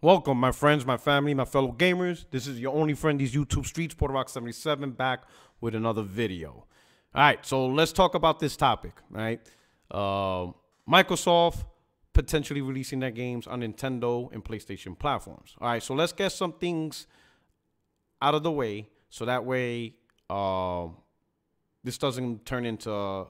Welcome, my friends, my family, my fellow gamers. This is your only friend, these YouTube streets, PorterRock77, back with another video. All right, so let's talk about this topic, right? Microsoft potentially releasing their games on Nintendo and PlayStation platforms. All right, so let's get some things out of the way so that way this doesn't turn into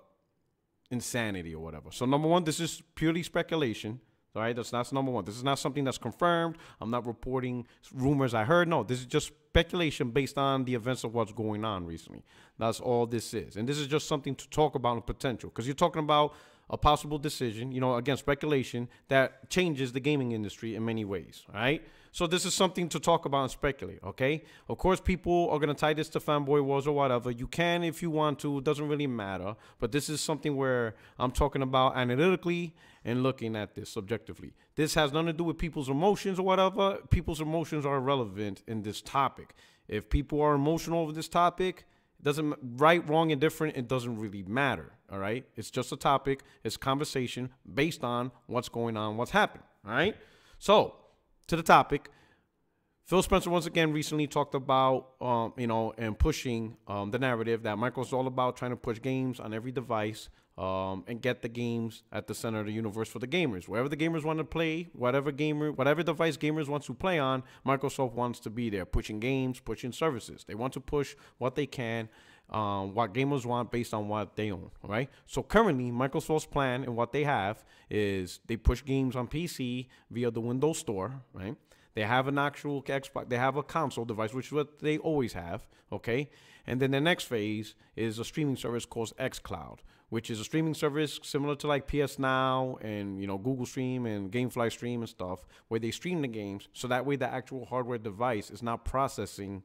insanity or whatever. So number one, this is purely speculation. All right, that's number one. This is not something that's confirmed. I'm not reporting rumors I heard. No, this is just speculation based on the events of what's going on recently. That's all this is. And this is just something to talk about and potential. Because you're talking about a possible decision, again, speculation that changes the gaming industry in many ways, all right? So this is something to talk about and speculate, okay? Of course, people are going to tie this to fanboy wars or whatever. You can if you want to. It doesn't really matter. But this is something where I'm talking about analytically and looking at this subjectively. This has nothing to do with people's emotions or whatever. People's emotions are irrelevant in this topic. If people are emotional over this topic, doesn't right, wrong, and different, it doesn't really matter, all right? It's just a topic. It's conversation based on what's going on, what's happening, all right? So, to the topic, Phil Spencer once again recently talked about, and pushing the narrative that Microsoft's all about trying to push games on every device and get the games at the center of the universe for the gamers. Wherever the gamers want to play, whatever device gamers want to play on, Microsoft wants to be there, pushing games, pushing services. They want to push what they can, what gamers want based on what they own, all right? So currently, Microsoft's plan and what they have is they push games on PC via the Windows Store, right? They have an actual Xbox. They have a console device, which is what they always have, okay? And then the next phase is a streaming service called xCloud, which is a streaming service similar to like PS Now and, Google Stream and GameFly Stream and stuff, where they stream the games. So that way the actual hardware device is not processing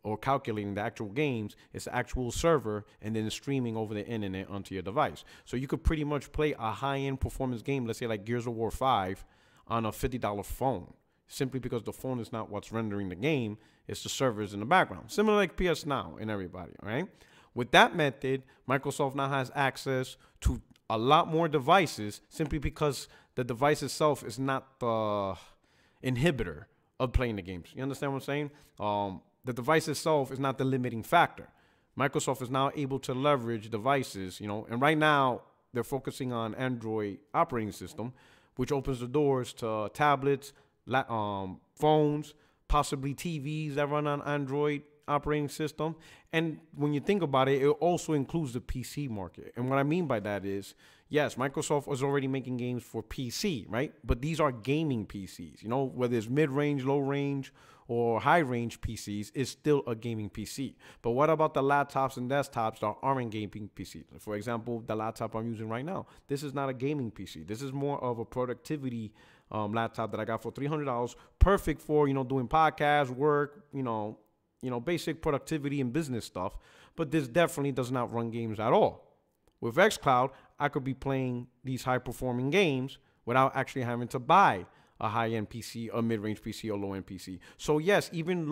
or calculating the actual games. It's the actual server and then streaming over the internet onto your device. So you could pretty much play a high-end performance game, let's say like Gears of War 5, on a $50 phone. Simply because the phone is not what's rendering the game, it's the servers in the background. Similar like PS Now and everybody, all right? With that method, Microsoft now has access to a lot more devices simply because the device itself is not the inhibitor of playing the games. You understand what I'm saying? The device itself is not the limiting factor. Microsoft is now able to leverage devices, and right now they're focusing on Android operating system, which opens the doors to tablets, phones, possibly TVs that run on Android operating system. And when you think about it, it also includes the PC market. And what I mean by that is, yes, Microsoft was already making games for PC, right? But these are gaming PCs, whether it's mid-range, low-range, or high-range PCs, it's still a gaming PC. But what about the laptops and desktops that aren't gaming PCs? For example, the laptop I'm using right now, this is not a gaming PC. This is more of a productivity laptop that I got for $300, perfect for, doing podcasts, work, basic productivity and business stuff. But this definitely does not run games at all. With xCloud, I could be playing these high-performing games without actually having to buy a high-end PC, a mid-range PC, or low-end PC. So yes, even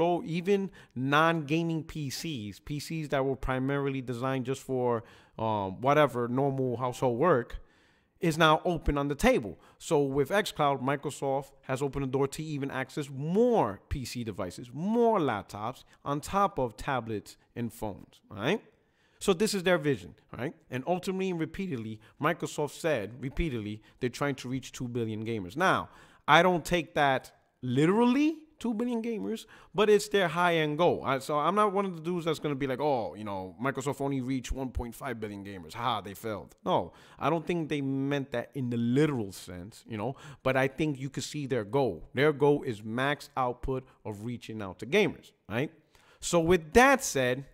non-gaming PCs that were primarily designed just for whatever normal household work, is now open on the table. So with xCloud, Microsoft has opened the door to even access more PC devices, more laptops on top of tablets and phones, all right? So this is their vision, all right? And ultimately and repeatedly, Microsoft said repeatedly they're trying to reach 2 billion gamers. Now, I don't take that literally, 2 billion gamers, but it's their high-end goal. So I'm not one of the dudes that's going to be like, Microsoft only reached 1.5 billion gamers. They failed. No, I don't think they meant that in the literal sense, but I think you could see their goal. Their goal is max output of reaching out to gamers, right? So with that said,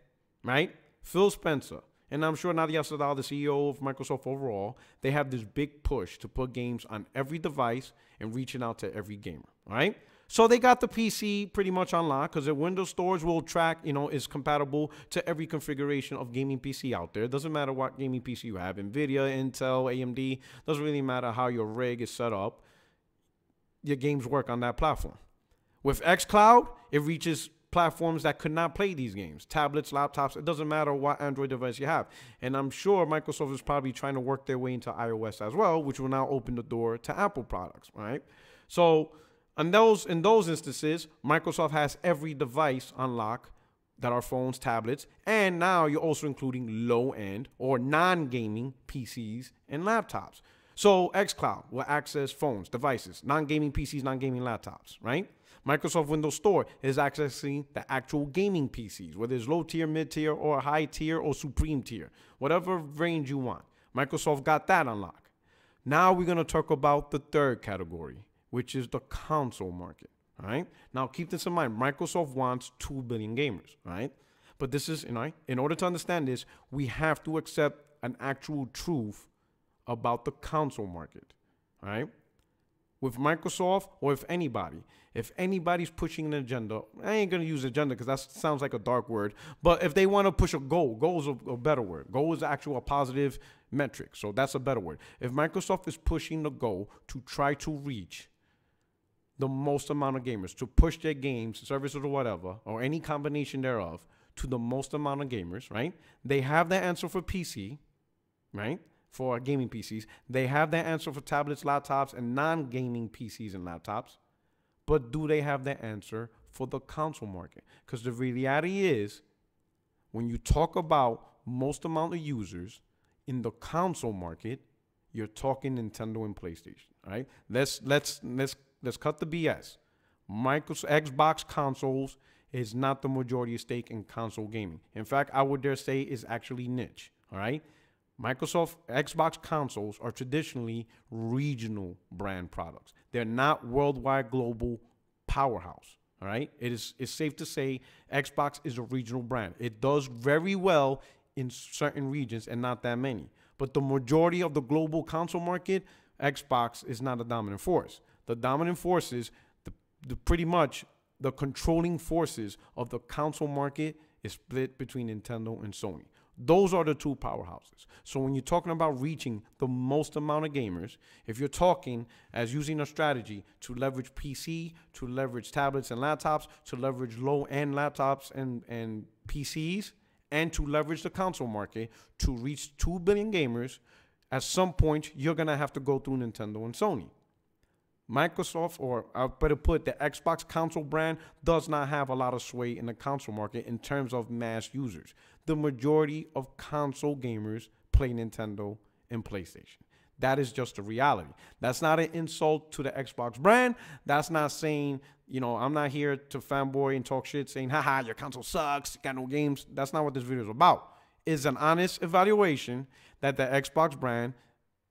right, Phil Spencer, and I'm sure Nadia Sadal, the CEO of Microsoft overall, they have this big push to put games on every device and reaching out to every gamer, all right? So they got the PC pretty much on lock because their Windows stores will track, is compatible to every configuration of gaming PC out there. It doesn't matter what gaming PC you have, NVIDIA, Intel, AMD. Doesn't really matter how your rig is set up. Your games work on that platform. With xCloud, it reaches platforms that could not play these games. Tablets, laptops, it doesn't matter what Android device you have. And I'm sure Microsoft is probably trying to work their way into iOS as well, which will now open the door to Apple products, right? So In those instances, Microsoft has every device on lock that are phones, tablets, and now you're also including low-end or non-gaming PCs and laptops. So xCloud will access phones, devices, non-gaming PCs, non-gaming laptops, right? Microsoft Windows Store is accessing the actual gaming PCs, whether it's low tier, mid tier, or high tier, or supreme tier, whatever range you want. Microsoft got that unlocked. Now we're going to talk about the third category, which is the console market. All right. Now keep this in mind. Microsoft wants 2 billion gamers. All right. But this is, in order to understand this, we have to accept an actual truth about the console market. All right. With Microsoft or if anybody's pushing an agenda, I ain't going to use agenda because that sounds like a dark word. But if they want to push a goal is a better word. Goal is actually a positive metric. So that's a better word. If Microsoft is pushing the goal to try to reach the most amount of gamers, to push their games, services, or whatever, or any combination thereof, to the most amount of gamers, right? They have the answer for PC, right? For gaming PCs. They have the answer for tablets, laptops, and non-gaming PCs and laptops. But do they have the answer for the console market? Because the reality is, when you talk about most amount of users in the console market, you're talking Nintendo and PlayStation, right? Let's cut the BS. Xbox consoles is not the majority of stake in console gaming. In fact, I would dare say is actually niche. All right. Microsoft Xbox consoles are traditionally regional brand products. They're not worldwide global powerhouse. All right. It's safe to say Xbox is a regional brand. It does very well in certain regions and not that many. But the majority of the global console market, Xbox is not a dominant force. The dominant forces, pretty much the controlling forces of the console market is split between Nintendo and Sony. Those are the two powerhouses. So when you're talking about reaching the most amount of gamers, if you're talking as using a strategy to leverage PC, to leverage tablets and laptops, to leverage low-end laptops and PCs, and to leverage the console market to reach 2 billion gamers, at some point, you're going to have to go through Nintendo and Sony. Microsoft, or I better put, the Xbox console brand does not have a lot of sway in the console market in terms of mass users. The majority of console gamers play Nintendo and PlayStation. That is just a reality. That's not an insult to the Xbox brand. That's not saying, I'm not here to fanboy and talk shit saying, haha, your console sucks, you got no games. That's not what this video is about. It's an honest evaluation that the Xbox brand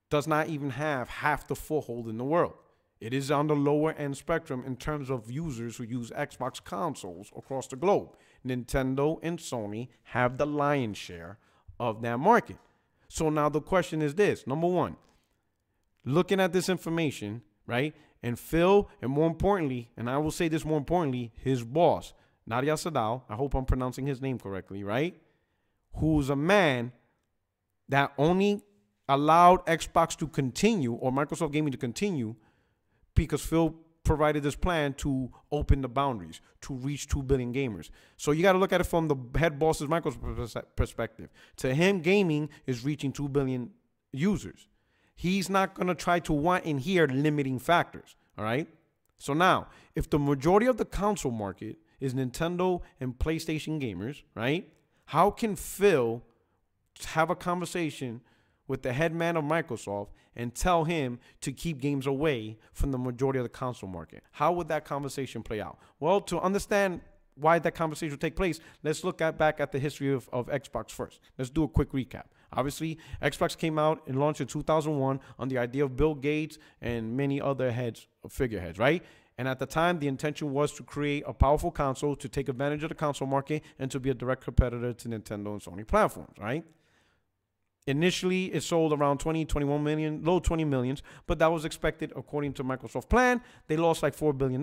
does not even have half the foothold in the world. It is on the lower end spectrum in terms of users who use Xbox consoles across the globe. Nintendo and Sony have the lion's share of that market. So now the question is this. Number one, looking at this information, right? And Phil, and more importantly, and I will say this more importantly, his boss, Nadia Sadal, I hope I'm pronouncing his name correctly, right? Who's a man that only allowed Xbox to continue, or Microsoft Gaming to continue, because Phil provided this plan to open the boundaries, to reach 2 billion gamers. So you got to look at it from the head boss's Microsoft perspective. To him, gaming is reaching 2 billion users. He's not going to try to want in here limiting factors, all right? So now, if the majority of the console market is Nintendo and PlayStation gamers, right? How can Phil have a conversation with the head man of Microsoft and tell him to keep games away from the majority of the console market? How would that conversation play out? Well, to understand why that conversation would take place, let's look back at the history of Xbox first. Let's do a quick recap. Obviously, Xbox came out and launched in 2001 on the idea of Bill Gates and many other figureheads, right? And at the time, the intention was to create a powerful console to take advantage of the console market and to be a direct competitor to Nintendo and Sony platforms, right? Initially, it sold around 21 million, low 20 millions, but that was expected according to Microsoft plan. They lost like $4 billion.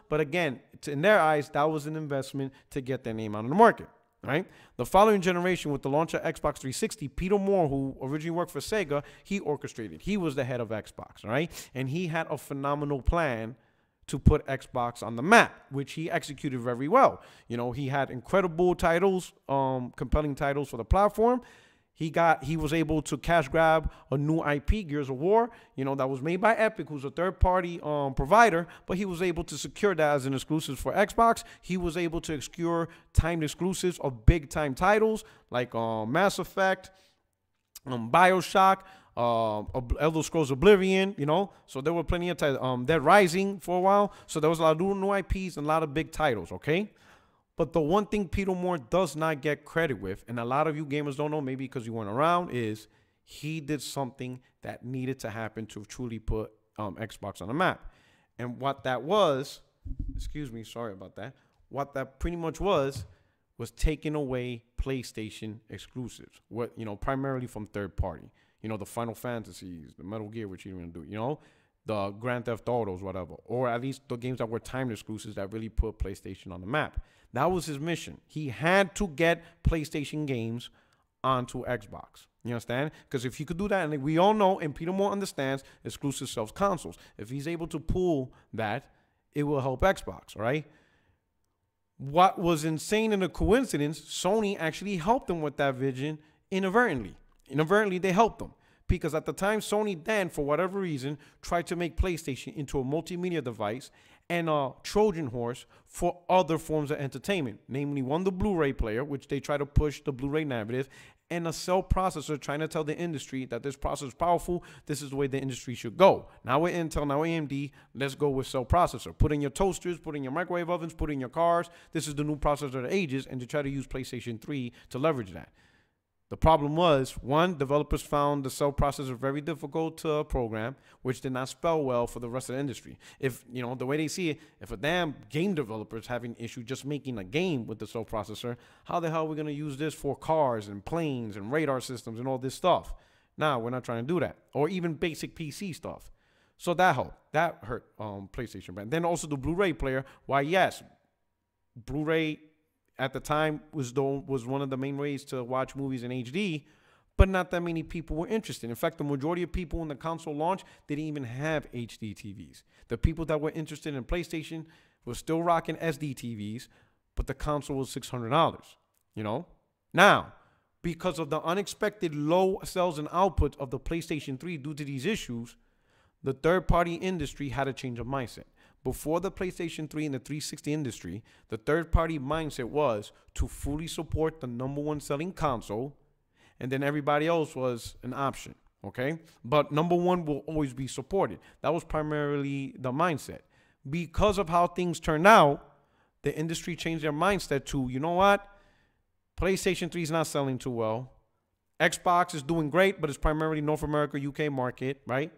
But again, in their eyes, that was an investment to get their name out in the market, right? The following generation, with the launch of Xbox 360, Peter Moore, who originally worked for Sega, he orchestrated. He was the head of Xbox, right? And he had a phenomenal plan to put Xbox on the map, which he executed very well. He had incredible titles, compelling titles for the platform. He was able to cash grab a new IP, Gears of War, that was made by Epic, who's a third-party provider, but he was able to secure that as an exclusive for Xbox. He was able to secure timed exclusives of big-time titles like Mass Effect, BioShock, Elder Scrolls Oblivion, So there were plenty of titles. Dead Rising for a while. So there was a lot of new IPs and a lot of big titles, okay? But the one thing Peter Moore does not get credit with, and a lot of you gamers don't know, maybe because you weren't around, is he did something that needed to happen to truly put Xbox on the map. And what that was, excuse me, sorry about that. What that pretty much was taking away PlayStation exclusives. Primarily from third party. The Final Fantasies, the Metal Gear, which you didn't do, the Grand Theft Autos, whatever. Or at least the games that were timed exclusives that really put PlayStation on the map. That was his mission. He had to get PlayStation games onto Xbox. You understand? Because if he could do that, and we all know, and Peter Moore understands, exclusive sells consoles. If he's able to pull that, it will help Xbox, right? What was insane in a coincidence, Sony actually helped him with that vision inadvertently. Inadvertently, they helped him. Because at the time, Sony then, for whatever reason, tried to make PlayStation into a multimedia device and a Trojan horse for other forms of entertainment. Namely, one, the Blu-ray player, which they try to push the Blu-ray narrative, and a cell processor trying to tell the industry that this processor is powerful, this is the way the industry should go. Now with Intel, now with AMD, let's go with cell processor. Put in your toasters, put in your microwave ovens, put in your cars. This is the new processor of the ages, and to try to use PlayStation 3 to leverage that. The problem was, one, developers found the cell processor very difficult to program, which did not spell well for the rest of the industry. If, the way they see it, if a damn game developer is having an issue just making a game with the cell processor, how the hell are we going to use this for cars and planes and radar systems and all this stuff? Nah, we're not trying to do that. Or even basic PC stuff. So that helped. That hurt PlayStation brand. Then also the Blu-ray player. Why, yes, Blu-ray at the time was one of the main ways to watch movies in HD, but not that many people were interested. In fact, the majority of people when the console launch didn't even have HD TVs. The people that were interested in PlayStation were still rocking SD TVs, but the console was $600, Now, because of the unexpected low sales and output of the PlayStation 3 due to these issues, the third-party industry had to change a mindset. Before the PlayStation 3 and the 360 industry, the third-party mindset was to fully support the #1 selling console, and then everybody else was an option, okay? But #1 will always be supported. That was primarily the mindset. Because of how things turned out, the industry changed their mindset to, you know what? PlayStation 3 is not selling too well. Xbox is doing great, but it's primarily North America, UK market, right?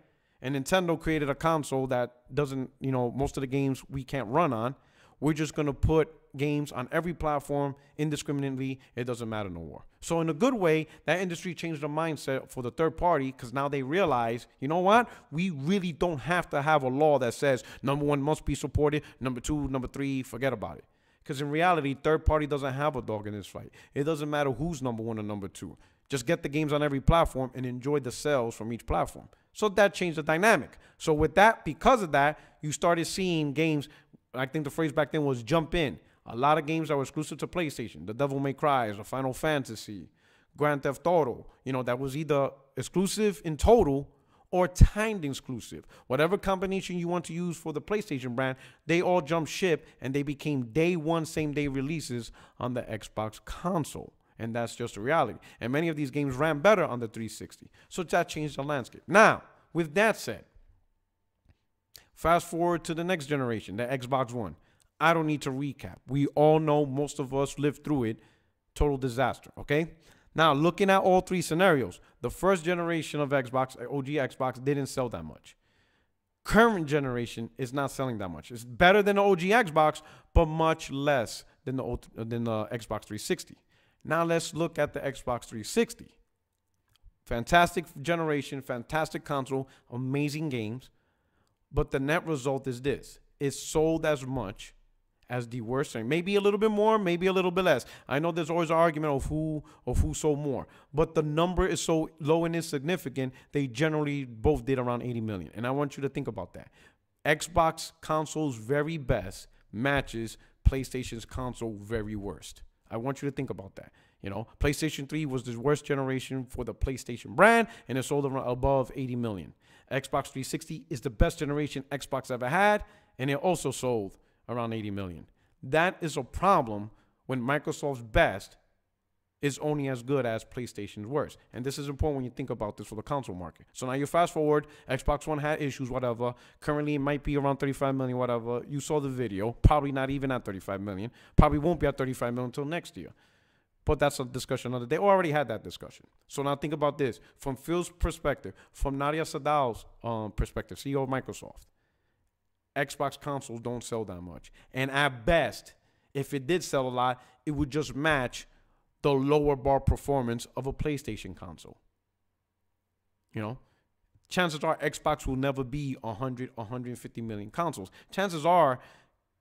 And Nintendo created a console that doesn't, most of the games we can't run on. We're just going to put games on every platform indiscriminately. It doesn't matter no more. So in a good way, that industry changed the mindset for the third party because now they realize, you know what? We really don't have to have a law that says #1 must be supported, #2, #3, forget about it. Because in reality, third party doesn't have a dog in this fight. It doesn't matter who's #1 or #2. Just get the games on every platform and enjoy the sales from each platform. So that changed the dynamic. So with that, because of that, you started seeing games, I think the phrase back then was jump in. A lot of games that were exclusive to PlayStation, The Devil May Cry, or Final Fantasy, Grand Theft Auto, that was either exclusive in total or timed exclusive. Whatever combination you want to use for the PlayStation brand, they all jumped ship and they became day one, same day releases on the Xbox console. And that's just a reality. And many of these games ran better on the 360. So that changed the landscape. Now, with that said, fast forward to the next generation, the Xbox One. I don't need to recap. We all know, most of us lived through it. Total disaster, okay? Now, looking at all three scenarios, the first generation of Xbox, OG Xbox, didn't sell that much. Current generation is not selling that much. It's better than the OG Xbox, but much less than the Xbox 360. Now let's look at the Xbox 360. Fantastic generation, fantastic console, amazing games. But the net result is this. It's sold as much as the worst thing. Maybe a little bit more, maybe a little bit less. I know there's always an argument of who sold more. But the number is so low and insignificant, they generally both did around 80 million. And I want you to think about that. Xbox console's very best matches PlayStation's console very worst. I want you to think about that. You know, PlayStation 3 was the worst generation for the PlayStation brand, and it sold above 80 million. Xbox 360 is the best generation Xbox ever had, and it also sold around 80 million. That is a problem when Microsoft's best is only as good as PlayStation's worst. And this is important when you think about this for the console market. So now you fast forward, Xbox One had issues, whatever. Currently, it might be around 35 million, whatever. You saw the video. Probably not even at 35 million. Probably won't be at 35 million until next year. But that's a discussion another day. Already had that discussion. So now think about this. From Phil's perspective, from Nadia Sadal's perspective, CEO of Microsoft, Xbox consoles don't sell that much. And at best, if it did sell a lot, it would just match the lower bar performance of a PlayStation console. You know, chances are Xbox will never be 100, 150 million consoles. Chances are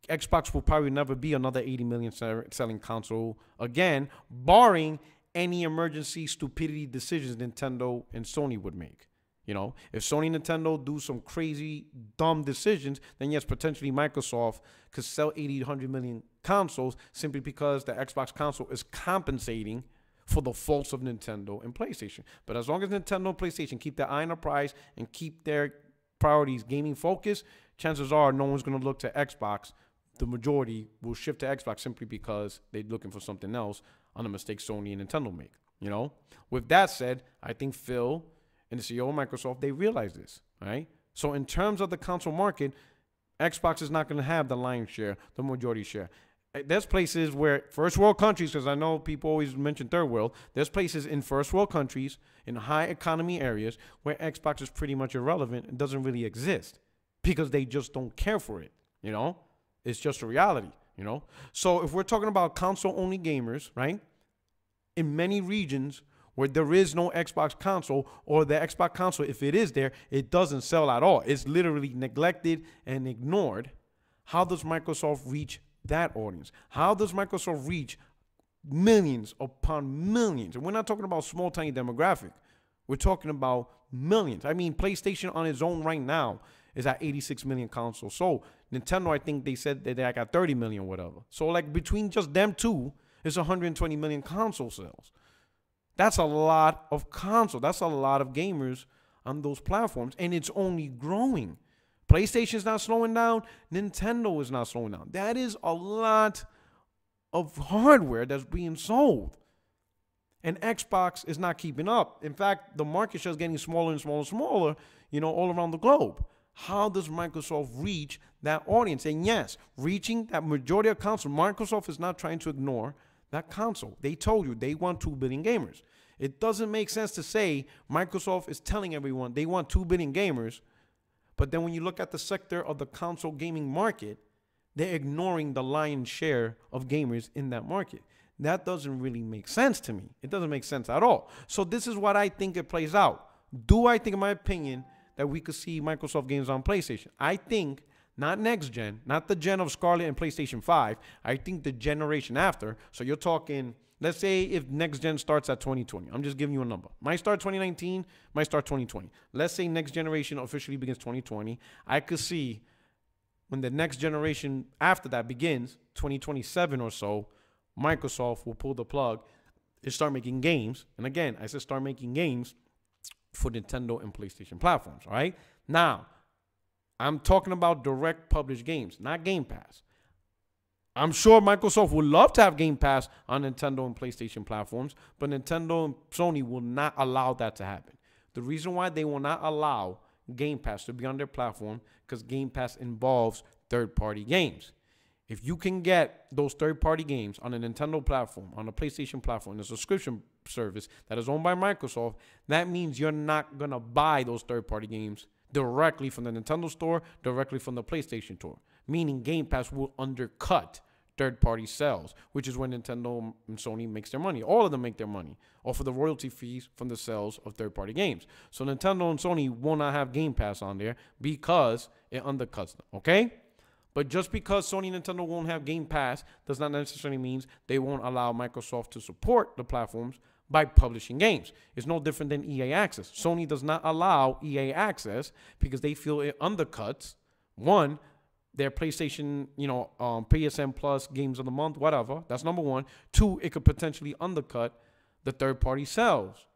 Xbox will probably never be another 80 million selling console again, barring any emergency stupidity decisions Nintendo and Sony would make. You know, if Sony and Nintendo do some crazy, dumb decisions, then yes, potentially Microsoft could sell 80, 100 million consoles simply because the Xbox console is compensating for the faults of Nintendo and PlayStation. But as long as Nintendo and PlayStation keep their eye on the prize and keep their priorities gaming focused, chances are no one's going to look to Xbox. The majority will shift to Xbox simply because they're looking for something else on the mistakes Sony and Nintendo make. You know, with that said, I think Phil and the CEO of Microsoft, they realize this, right? So in terms of the console market, Xbox is not going to have the lion's share, the majority share. There's places where first world countries, because I know people always mention third world, there's places in first world countries, in high economy areas, where Xbox is pretty much irrelevant and doesn't really exist because they just don't care for it, you know? It's just a reality, you know? So if we're talking about console-only gamers, right, in many regions where there is no Xbox console, or the Xbox console, if it is there, it doesn't sell at all. It's literally neglected and ignored. How does Microsoft reach that audience? How does Microsoft reach millions upon millions? And we're not talking about small, tiny demographic. We're talking about millions. I mean, PlayStation on its own right now is at 86 million consoles. So Nintendo, I think they said that they got 30 million, whatever. So like between just them two, it's 120 million console sales. That's a lot of console. That's a lot of gamers on those platforms, and it's only growing. PlayStation's not slowing down. Nintendo is not slowing down. That is a lot of hardware that's being sold. And Xbox is not keeping up. In fact, the market share is getting smaller and smaller and smaller, you know, all around the globe. How does Microsoft reach that audience? And yes, reaching that majority of console, Microsoft is not trying to ignore that console. They told you they want 2 billion gamers. It doesn't make sense to say Microsoft is telling everyone they want 2 billion gamers, but then when you look at the sector of the console gaming market, they're ignoring the lion's share of gamers in that market. That doesn't really make sense to me. It doesn't make sense at all. So this is what I think it plays out. Do I think, in my opinion, that we could see Microsoft games on PlayStation? I think not next gen, not the gen of Scarlet and PlayStation 5. I think the generation after. So you're talking, let's say if next gen starts at 2020. I'm just giving you a number. Might start 2019, might start 2020. Let's say next generation officially begins 2020. I could see when the next generation after that begins, 2027 or so, Microsoft will pull the plug and start making games. And again, I said start making games for Nintendo and PlayStation platforms, all right? Now, I'm talking about direct published games, not Game Pass. I'm sure Microsoft would love to have Game Pass on Nintendo and PlayStation platforms, but Nintendo and Sony will not allow that to happen. The reason why they will not allow Game Pass to be on their platform, because Game Pass involves third-party games. If you can get those third-party games on a Nintendo platform, on a PlayStation platform, a subscription service that is owned by Microsoft, that means you're not going to buy those third-party games directly from the Nintendo store, directly from the PlayStation store. Meaning Game Pass will undercut third-party sales, which is when Nintendo and Sony makes their money. All of them make their money off of the royalty fees from the sales of third-party games. So Nintendo and Sony will not have Game Pass on there because it undercuts them, okay? But just because Sony and Nintendo won't have Game Pass does not necessarily mean they won't allow Microsoft to support the platforms by publishing games. It's no different than EA Access. Sony does not allow EA Access because they feel it undercuts, one, their PlayStation, PSN Plus games of the month, whatever. That's number one. Two, it could potentially undercut the third-party sales,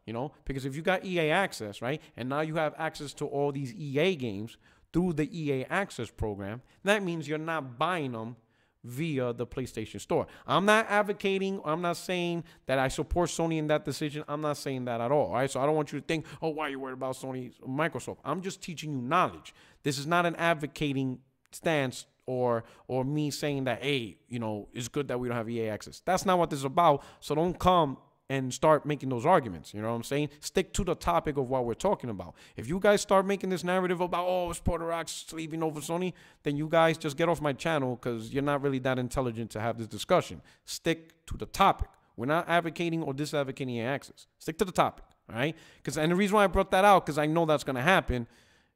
because if you got EA access, right, and now you have access to all these EA games through the EA access program, that means you're not buying them via the PlayStation Store. I'm not advocating, I'm not saying that I support Sony in that decision. I'm not saying that at all right? So I don't want you to think, oh, why are you worried about Sony, Microsoft? I'm just teaching you knowledge. This is not an advocating stance or me saying that, hey, it's good that we don't have EA access. That's not what this is about. So don't come and start making those arguments. You know what I'm saying? Stick to the topic of what we're talking about. If you guys start making this narrative about, oh, it's Puerto Rico sleeping over Sony, then you guys just get off my channel, because you're not really that intelligent to have this discussion. Stick to the topic. We're not advocating or disadvocating access. Stick to the topic, all right? And the reason why I brought that out, because I know that's going to happen,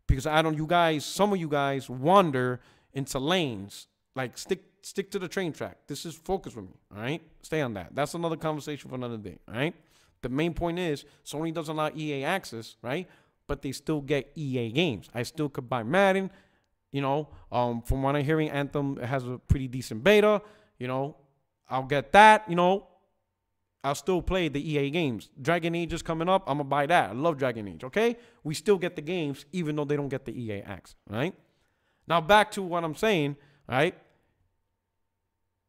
because some of you guys wander into lanes. Like, stick to the train track. This is focus with me, all right? Stay on that. That's another conversation for another day, all right? The main point is Sony doesn't allow EA access, right? But they still get EA games. I still could buy Madden, from what I'm hearing, Anthem has a pretty decent beta, I'll get that, I'll still play the EA games. Dragon Age is coming up. I'm going to buy that. I love Dragon Age, okay? We still get the games even though they don't get the EA access, right? Now, back to what I'm saying, right?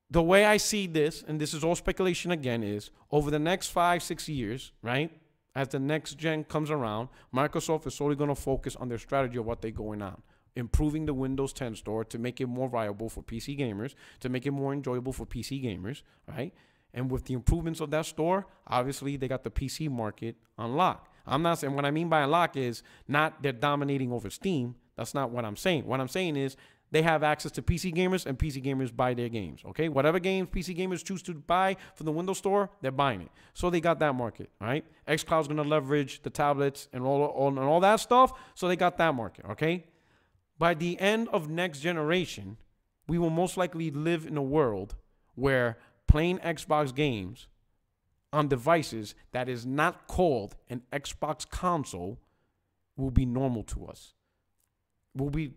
The way I see this, and this is all speculation again, is over the next 5-6 years, right? As the next gen comes around, Microsoft is solely going to focus on their strategy of what they're going on. Improving the Windows 10 store to make it more viable for PC gamers, to make it more enjoyable for PC gamers, right? And with the improvements of that store, obviously they got the PC market on lock. I'm not saying, what I mean by unlock is not they're dominating over Steam. That's not what I'm saying. What I'm saying is they have access to PC gamers, and PC gamers buy their games, okay? Whatever games PC gamers choose to buy from the Windows Store, they're buying it. So they got that market, right? xCloud's going to leverage the tablets and all that stuff, so they got that market, okay? By the end of next generation, we will most likely live in a world where playing Xbox games on devices that is not called an Xbox console will be normal to us.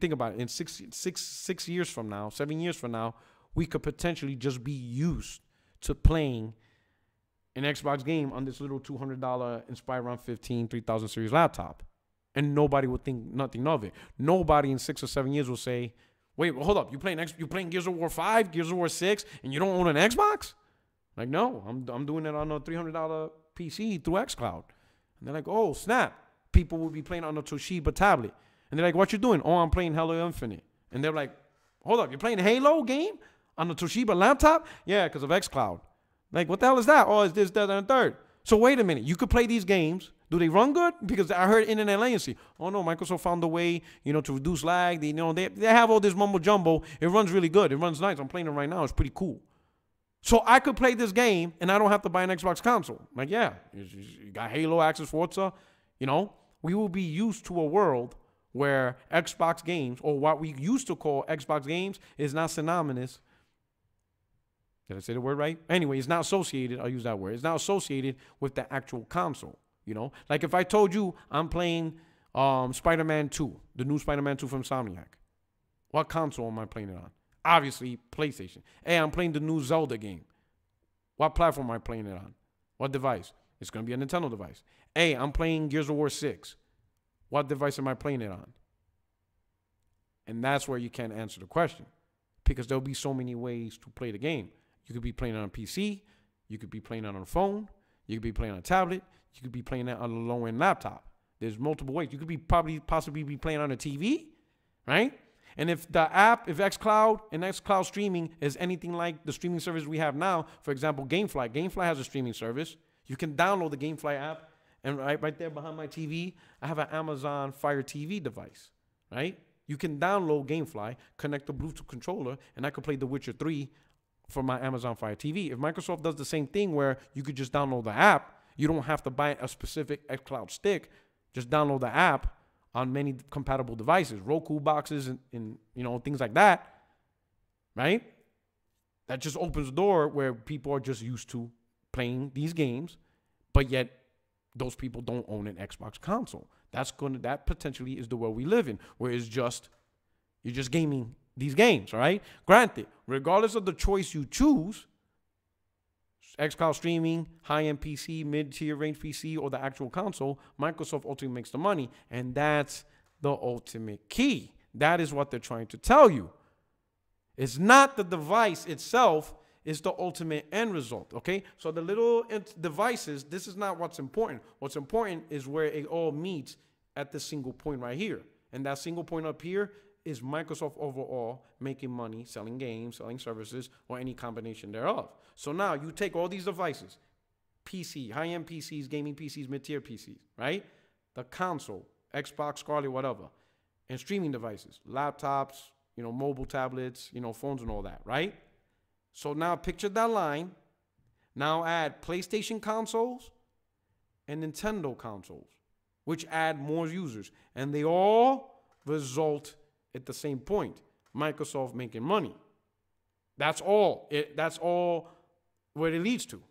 Think about it, in 6 years from now, 7 years from now, we could potentially just be used to playing an Xbox game on this little $200 Inspiron 15 3000 series laptop. And nobody would think nothing of it. Nobody in 6 or 7 years will say, wait, well, hold up, you playing Gears of War 5, Gears of War 6, and you don't own an Xbox? Like, no, I'm doing it on a $300 PC through xCloud. And they're like, oh, snap. People will be playing on a Toshiba tablet. And they're like, what you doing? Oh, I'm playing Halo Infinite. And they're like, hold up, you're playing Halo game on the Toshiba laptop? Yeah, because of xCloud. Like, what the hell is that? Oh, it's this, that, and the third. So wait a minute. You could play these games. Do they run good? Because I heard internet latency. Oh, no, Microsoft found a way, to reduce lag. They have all this mumbo jumbo. It runs really good. It runs nice. I'm playing it right now. It's pretty cool. So I could play this game, and I don't have to buy an Xbox console. Like, yeah, you got Halo, Access, Forza. We will be used to a world where Xbox games, or what we used to call Xbox games, is not synonymous. Did I say the word right? Anyway, it's not associated. I'll use that word. It's not associated with the actual console. Like if I told you I'm playing Spider-Man 2, the new Spider-Man 2 from Insomniac, what console am I playing it on? Obviously, PlayStation. Hey, I'm playing the new Zelda game. What platform am I playing it on? What device? It's going to be a Nintendo device. Hey, I'm playing Gears of War 6. What device am I playing it on? And that's where you can't answer the question, because there'll be so many ways to play the game. You could be playing it on a PC. You could be playing it on a phone. You could be playing on a tablet. You could be playing it on a low-end laptop. There's multiple ways. You could be possibly be playing on a TV, right? And if xCloud and xCloud streaming is anything like the streaming service we have now, for example, GameFly has a streaming service. You can download the GameFly app. And right there behind my TV, I have an Amazon Fire TV device, right? You can download GameFly, connect the Bluetooth controller, and I can play The Witcher 3 for my Amazon Fire TV. If Microsoft does the same thing where you could just download the app, you don't have to buy a specific xCloud stick, just download the app on many compatible devices, Roku boxes and things like that, right? That just opens the door where people are just used to playing these games, but yet those people don't own an Xbox console. That potentially is the world we live in, where you're just gaming these games, all right? Granted, regardless of the choice you choose, xCloud streaming, high-end PC, mid-tier range PC, or the actual console, Microsoft ultimately makes the money, and that's the ultimate key. That is what they're trying to tell you. It's not the device itself, it's the ultimate end result, okay? So the little devices, this is not what's important. What's important is where it all meets at the single point right here. And that single point up here is Microsoft overall making money, selling games, selling services, or any combination thereof. So now you take all these devices, PC, high-end PCs, gaming PCs, mid-tier PCs, right? The console, Xbox, Scarlet, whatever, and streaming devices, laptops, mobile tablets, phones and all that, right? So now picture that line. Now add PlayStation consoles and Nintendo consoles, which add more users. And they all result at the same point, Microsoft making money. That's all. That's all what it leads to.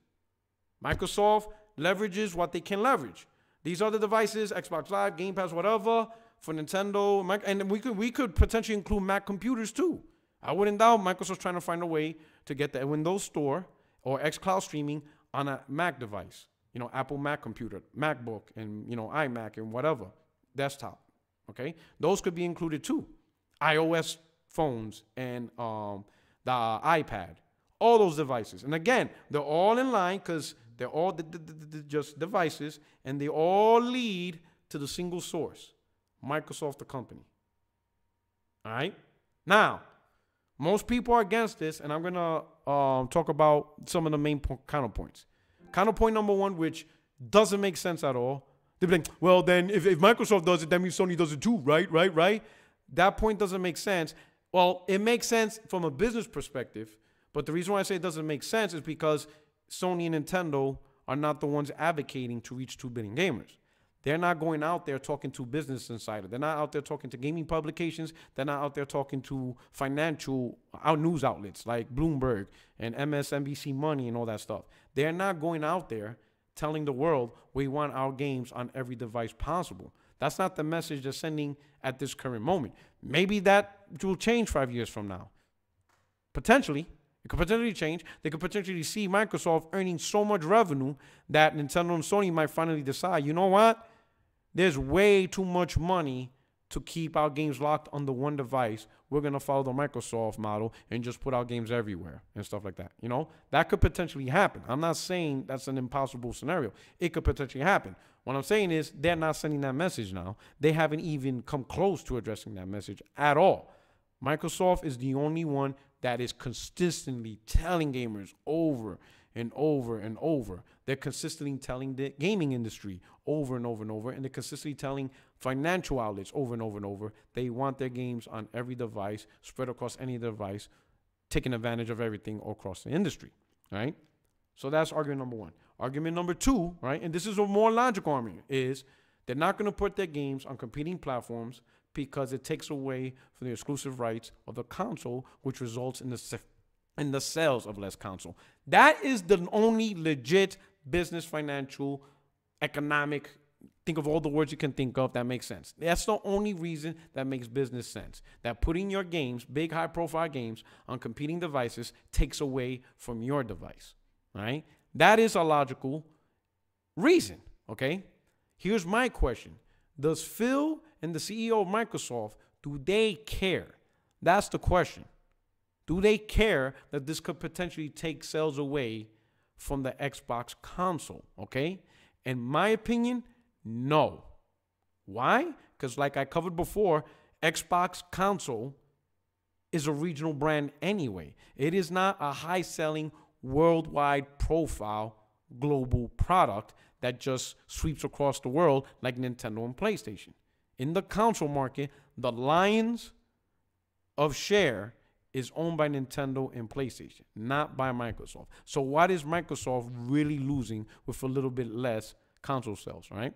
Microsoft leverages what they can leverage. These other devices, Xbox Live, Game Pass, whatever, for Nintendo, and we could potentially include Mac computers too. I wouldn't doubt Microsoft's trying to find a way to get the Windows Store or xCloud streaming on a Mac device. Apple Mac computer, MacBook, and iMac and whatever, desktop. Okay, those could be included too. iOS phones and the iPad, all those devices. And again, they're all in line because they're all just devices, and they all lead to the single source, Microsoft, the company. All right. Now, most people are against this, and I'm going to talk about some of the main counterpoints. Counterpoint number one, which doesn't make sense at all. They'll be like, well, then if Microsoft does it, that means Sony does it too, right? That point doesn't make sense. Well, it makes sense from a business perspective, but the reason why I say it doesn't make sense is because Sony and Nintendo are not the ones advocating to reach 2 billion gamers. They're not going out there talking to Business Insider. They're not out there talking to gaming publications. They're not out there talking to financial news outlets like Bloomberg and MSNBC Money and all that stuff. They're not going out there telling the world we want our games on every device possible. That's not the message they're sending at this current moment. Maybe that will change 5 years from now. Potentially. It could potentially change. They could potentially see Microsoft earning so much revenue that Nintendo and Sony might finally decide, you know what? There's way too much money to keep our games locked on the one device. We're going to follow the Microsoft model and just put our games everywhere and stuff like that. That could potentially happen. I'm not saying that's an impossible scenario. It could potentially happen. What I'm saying is they're not sending that message now. They haven't even come close to addressing that message at all. Microsoft is the only one that is consistently telling gamers over and over and over. They're consistently telling the gaming industry over and over and over, and they're consistently telling financial outlets over and over and over they want their games on every device, spread across any device, taking advantage of everything across the industry, right? So that's argument number one. Argument number two, right, and this is a more logical argument, is they're not going to put their games on competing platforms because it takes away from the exclusive rights of the console, which results in the sales of less console. That is the only legit business, financial, economic, think of all the words you can think of that makes sense. That's the only reason that makes business sense. That putting your games, big high-profile games, on competing devices takes away from your device, right? That is a logical reason, okay? Here's my question. Does Phil and the CEO of Microsoft, do they care? That's the question. Do they care that this could potentially take sales away from the Xbox console, okay? In my opinion, no. Why? Because like I covered before, Xbox console is a regional brand anyway. It is not a high-selling, worldwide profile global product that just sweeps across the world like Nintendo and PlayStation. In the console market, the lions of share is owned by Nintendo and PlayStation, not by Microsoft. So what is Microsoft really losing with a little bit less console sales, right?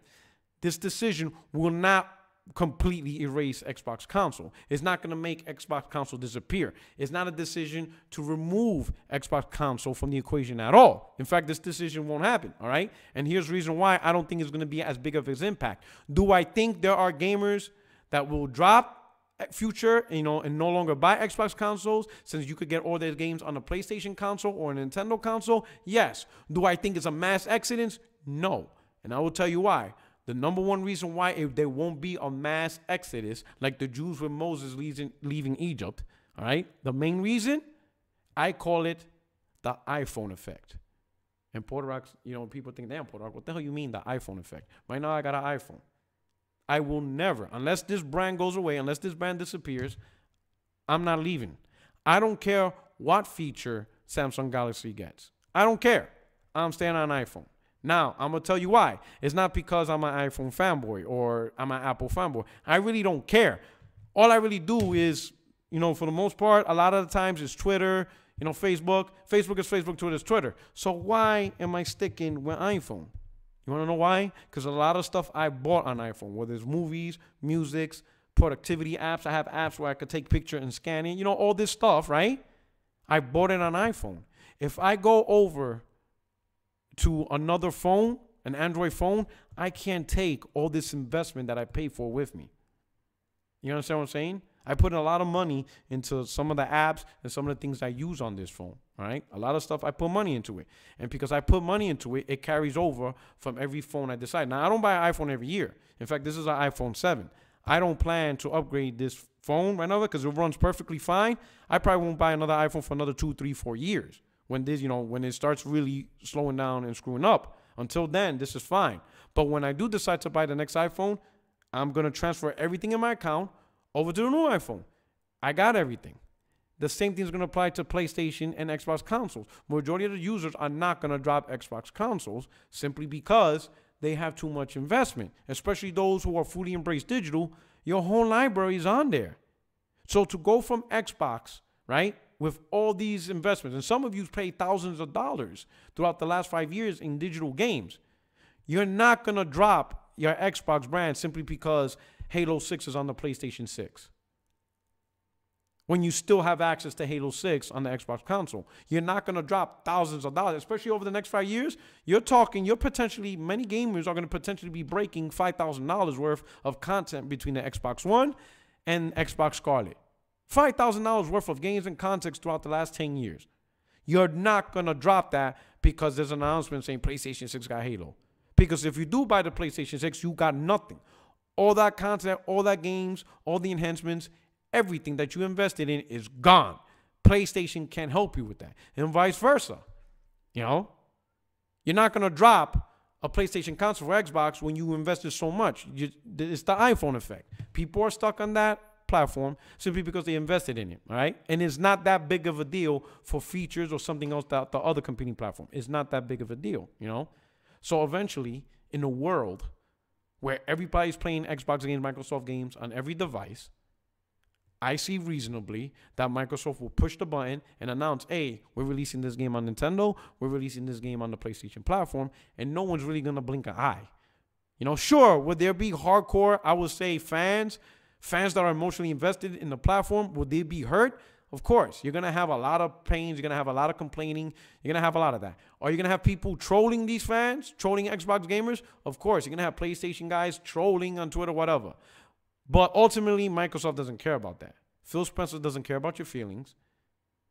This decision will not completely erase Xbox console. It's not going to make Xbox console disappear. It's not a decision to remove Xbox console from the equation at all. In fact, this decision won't happen, all right? And here's the reason why I don't think it's going to be as big of its impact. Do I think there are gamers that will drop future, and no longer buy Xbox consoles since you could get all their games on a PlayStation console or a Nintendo console? Yes. Do I think it's a mass exodus? No. And I will tell you why. The number one reason why there won't be a mass exodus like the Jews with Moses leaving Egypt, all right? The main reason, I call it the iPhone effect. And Puerto Rico, people think, damn, Puerto Rico, what the hell you mean the iPhone effect? Right now I got an iPhone. I will never, unless this brand goes away, unless this brand disappears, I'm not leaving. I don't care what feature Samsung Galaxy gets. I don't care. I'm staying on iPhone. Now, I'm going to tell you why. It's not because I'm an iPhone fanboy or I'm an Apple fanboy. I really don't care. All I really do is, for the most part, a lot of the times it's Twitter, Facebook. Facebook is Facebook, Twitter is Twitter. So why am I sticking with iPhone? You want to know why? Because a lot of stuff I bought on iPhone, whether it's movies, music, productivity apps. I have apps where I could take picture and scan it. All this stuff, right? I bought it on iPhone. If I go over to another phone, an Android phone, I can't take all this investment that I paid for with me. You understand what I'm saying? I put a lot of money into some of the apps and some of the things I use on this phone, all right? A lot of stuff, I put money into it. And because I put money into it, it carries over from every phone I decide. Now, I don't buy an iPhone every year. In fact, this is an iPhone 7. I don't plan to upgrade this phone right now because it runs perfectly fine. I probably won't buy another iPhone for another 2, 3, 4 years when when it starts really slowing down and screwing up. Until then, this is fine. But when I do decide to buy the next iPhone, I'm going to transfer everything in my account over to the new iPhone. I got everything. The same thing is going to apply to PlayStation and Xbox consoles. Majority of the users are not going to drop Xbox consoles simply because they have too much investment, especially those who are fully embrace digital. Your whole library is on there. So to go from Xbox, right, with all these investments, and some of you paid thousands of dollars throughout the last 5 years in digital games, you're not going to drop your Xbox brand simply because Halo 6 is on the PlayStation 6. When you still have access to Halo 6 on the Xbox console, you're not going to drop thousands of dollars, especially over the next 5 years. Many gamers are going to potentially be breaking $5,000 worth of content between the Xbox One and Xbox Scarlet. $5,000 worth of games and context throughout the last 10 years. You're not going to drop that because there's an announcement saying PlayStation 6 got Halo. Because if you do buy the PlayStation 6, you got nothing. All that content, all that games, all the enhancements, everything that you invested in is gone. PlayStation can't help you with that. And vice versa. You're not going to drop a PlayStation console for Xbox when you invested so much. It's the iPhone effect. People are stuck on that platform simply because they invested in it, all right? And it's not that big of a deal for features or something else that the other competing platform. It's not that big of a deal, So eventually, in a world where everybody's playing Xbox games, Microsoft games on every device, I see reasonably that Microsoft will push the button and announce, hey, we're releasing this game on Nintendo, we're releasing this game on the PlayStation platform, and no one's really going to blink an eye. Sure, would there be hardcore, I would say, fans that are emotionally invested in the platform? Would they be hurt? Of course. You're going to have a lot of pains. You're going to have a lot of complaining. You're going to have a lot of that. Are you going to have people trolling these fans, trolling Xbox gamers? Of course. You're going to have PlayStation guys trolling on Twitter, whatever. But ultimately, Microsoft doesn't care about that. Phil Spencer doesn't care about your feelings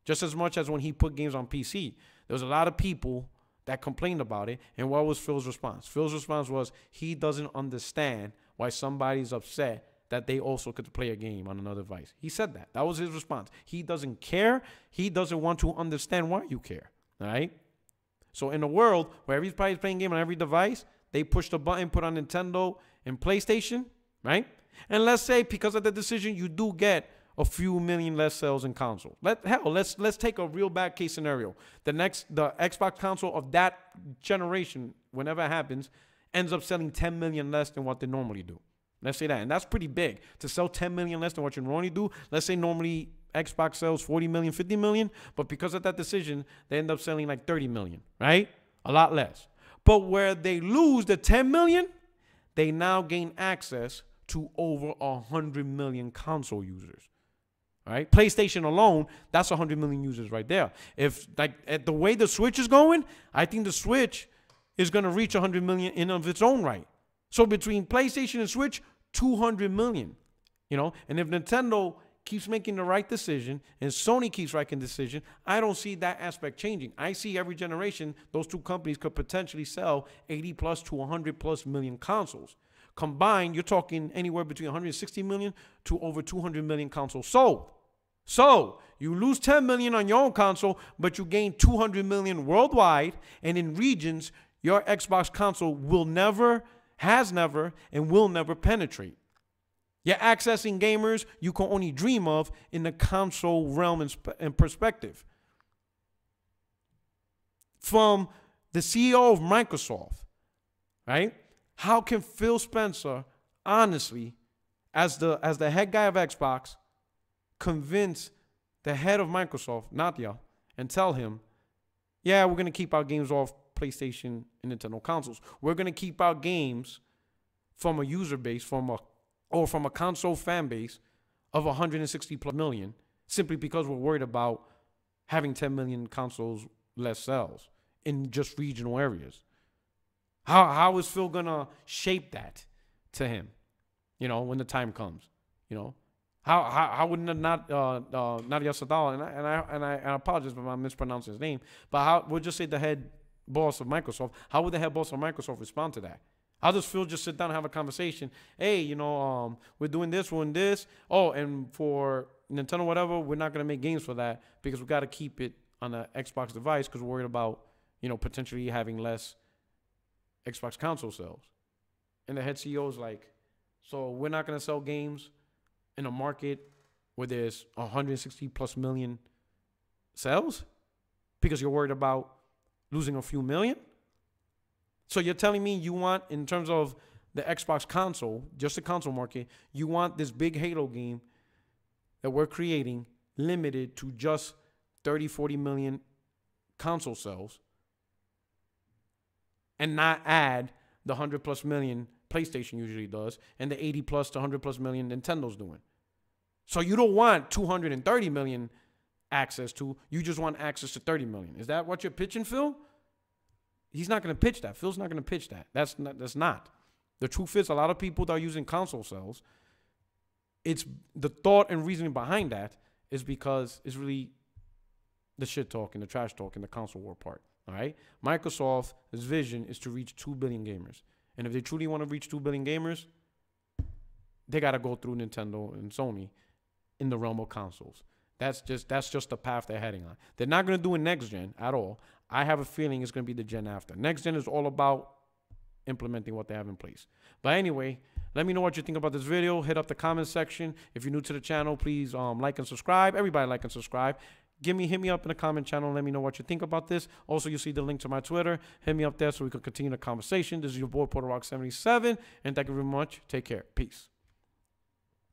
just as much as when he put games on PC. There was a lot of people that complained about it. And what was Phil's response? Phil's response was he doesn't understand why somebody's upset that they also could play a game on another device. He said that. That was his response. He doesn't care. He doesn't want to understand why you care. All right? So in a world where everybody's playing a game on every device, they push the button, put on Nintendo and PlayStation, right? And let's say because of the decision, you do get a few million less sales in console. Let's take a real bad case scenario. The Xbox console of that generation, whenever it happens, ends up selling 10 million less than what they normally do. Let's say that. And that's pretty big. To sell 10 million less than what you normally do, let's say normally Xbox sells 40 million, 50 million, but because of that decision, they end up selling like 30 million, right? A lot less. But where they lose the 10 million, they now gain access to over 100 million console users. All right? PlayStation alone, that's 100 million users right there. If at the way the Switch is going, I think the Switch is going to reach 100 million in of its own right. So between PlayStation and Switch, 200 million. You know, and if Nintendo keeps making the right decision and Sony keeps making the decision, I don't see that aspect changing. I see every generation, those two companies could potentially sell 80 plus to 100 plus million consoles. Combined, you're talking anywhere between 160 million to over 200 million consoles sold. So you lose 10 million on your own console, but you gain 200 million worldwide. And in regions, your Xbox console has never, and will never penetrate. You're accessing gamers you can only dream of in the console realm and perspective. From the CEO of Microsoft, right? How can Phil Spencer, honestly, as the head guy of Xbox, convince the head of Microsoft, Nadia, and tell him, yeah, we're going to keep our games off PlayStation and Nintendo consoles. We're going to keep our games from a user base, from a console fan base of 160 plus million, simply because we're worried about having 10 million consoles less sales in just regional areas. How is Phil gonna shape that to him, you know, when the time comes? You know, how would Nadia Sadal, and I apologize if I'm mispronouncing his name, but we'll just say the head boss of Microsoft, how would the head boss of Microsoft respond to that? How does Phil just sit down and have a conversation? Hey, you know, we're doing this, we're doing this. Oh, and for Nintendo, whatever, we're not going to make games for that because we got to keep it on the Xbox device because we're worried about, you know, potentially having less Xbox console sales. And the head CEO is like, so we're not going to sell games in a market where there's 160 plus million sales because you're worried about losing a few million? So you're telling me you want, in terms of the Xbox console, just the console market, you want this big Halo game that we're creating limited to just 30, 40 million console sales and not add the 100 plus million PlayStation usually does and the 80 plus to 100 plus million Nintendo's doing. So you don't want 230 million access to, you just want access to 30 million. Is that what you're pitching, Phil? He's not going to pitch that. Phil's not going to pitch that. That's not. The truth is, a lot of people that are using console sales, it's the thought and reasoning behind that is because it's really the shit talk and the trash talk and the console war part. All right. Microsoft's vision is to reach 2 billion gamers. And if they truly want to reach 2 billion gamers, they got to go through Nintendo and Sony in the realm of consoles. That's just the path they're heading on. They're not going to do it next gen at all. I have a feeling it's going to be the gen after. Next gen is all about implementing what they have in place. But anyway, let me know what you think about this video. Hit up the comment section. If you're new to the channel, please like and subscribe. Everybody like and subscribe. Hit me up in the comment channel. Let me know what you think about this. Also, you see the link to my Twitter. Hit me up there so we can continue the conversation. This is your boy, Puerto Rock 77. And thank you very much. Take care. Peace.